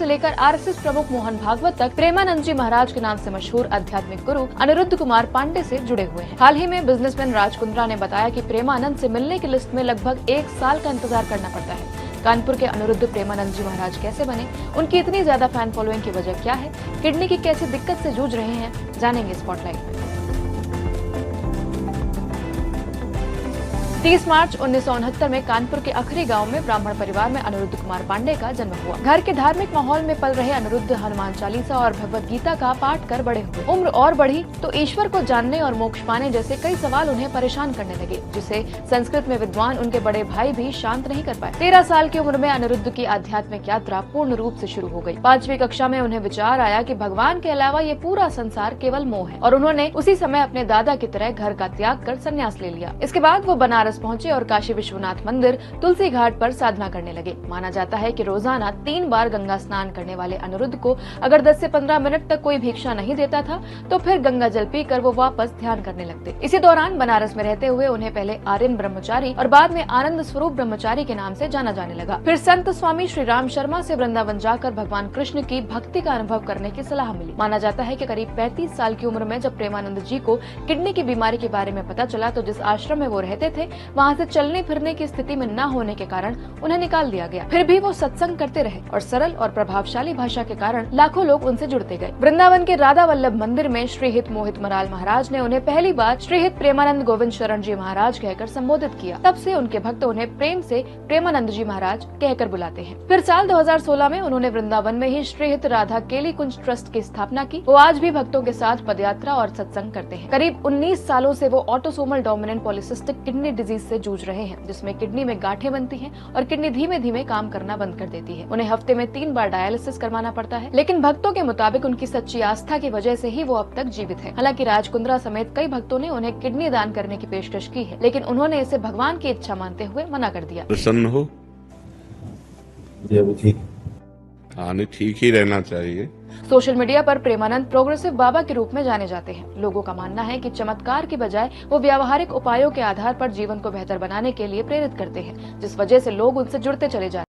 से लेकर आरएसएस प्रमुख मोहन भागवत तक प्रेमानंद जी महाराज के नाम से मशहूर आध्यात्मिक गुरु अनिरुद्ध कुमार पांडे से जुड़े हुए हैं। हाल ही में बिजनेसमैन राज कुंद्रा ने बताया कि प्रेमानंद से मिलने की लिस्ट में लगभग 1 साल का इंतजार करना पड़ता है। कानपुर के अनिरुद्ध प्रेमानंद जी महाराज कैसे बने, उनकी इतनी ज्यादा फैन फॉलोइंग की वजह क्या है, किडनी की कैसी दिक्कत से जूझ रहे हैं, जानेंगे स्पॉटलाइट में। 30 मार्च 1969 में कानपुर के अखरी गांव में ब्राह्मण परिवार में अनिरुद्ध कुमार पांडे का जन्म हुआ। घर के धार्मिक माहौल में पल रहे अनिरुद्ध हनुमान चालीसा और भगवत गीता का पाठ कर बड़े हुए। उम्र और बढ़ी तो ईश्वर को जानने और मोक्ष पाने जैसे कई सवाल उन्हें परेशान करने लगे, जिसे संस्कृत में विद्वान उनके बड़े भाई भी शांत नहीं कर पाए। 13 साल की उम्र में अनिरुद्ध की आध्यात्मिक यात्रा पूर्ण रूप से शुरू हो गई। 5वीं कक्षा में उन्हें विचार आया कि भगवान के अलावा ये पूरा संसार केवल मोह है, और उन्होंने उसी समय अपने दादा की तरह घर का त्याग कर संन्यास ले लिया। इसके बाद वो बनारस पहुंचे और काशी विश्वनाथ मंदिर तुलसी घाट पर साधना करने लगे। माना जाता है कि रोजाना 3 बार गंगा स्नान करने वाले अनिरुद्ध को अगर 10 से 15 मिनट तक कोई भिक्षा नहीं देता था तो फिर गंगा जल पीकर वो वापस ध्यान करने लगते। इसी दौरान बनारस में रहते हुए उन्हें पहले आर्यन ब्रह्मचारी और बाद में आनंद स्वरूप ब्रह्मचारी के नाम से जाना जाने लगा। फिर संत स्वामी श्री राम शर्मा से वृंदावन जाकर भगवान कृष्ण की भक्ति का अनुभव करने की सलाह मिली। माना जाता है कि करीब 35 साल की उम्र में जब प्रेमानंद जी को किडनी की बीमारी के बारे में पता चला तो जिस आश्रम में वो रहते थे वहाँ से चलने फिरने की स्थिति में न होने के कारण उन्हें निकाल दिया गया। फिर भी वो सत्संग करते रहे और सरल और प्रभावशाली भाषा के कारण लाखों लोग उनसे जुड़ते गए। वृंदावन के राधा वल्लभ मंदिर में श्रीहित मोहित मराल महाराज ने उन्हें पहली बार श्रीहित प्रेमानंद गोविंद शरण जी महाराज कहकर संबोधित किया। तब से उनके भक्त उन्हें प्रेम से प्रेमानंद जी महाराज कहकर बुलाते हैं। फिर साल 2016 में उन्होंने वृंदावन में ही श्रीहित राधा केली कुंज ट्रस्ट की स्थापना की। वो आज भी भक्तों के साथ पदयात्रा और सत्संग करते हैं। करीब 19 सालों से वो autosomal dominant polycystic kidney disease से जूझ रहे हैं, जिसमें किडनी में गांठें बनती हैं और किडनी धीमे धीमे काम करना बंद कर देती है। उन्हें हफ्ते में 3 बार डायलिसिस करवाना पड़ता है, लेकिन भक्तों के मुताबिक उनकी सच्ची आस्था की वजह से ही वो अब तक जीवित है। हालांकि राज कुंद्रा समेत कई भक्तों ने उन्हें किडनी दान करने की पेशकश की है, लेकिन उन्होंने इसे भगवान की इच्छा मानते हुए मना कर दिया। प्रसन्न हो, ठीक ही रहना चाहिए। सोशल मीडिया पर प्रेमानंद प्रोग्रेसिव बाबा के रूप में जाने जाते हैं। लोगों का मानना है कि चमत्कार की बजाय वो व्यावहारिक उपायों के आधार पर जीवन को बेहतर बनाने के लिए प्रेरित करते हैं, जिस वजह से लोग उनसे जुड़ते चले जाते हैं।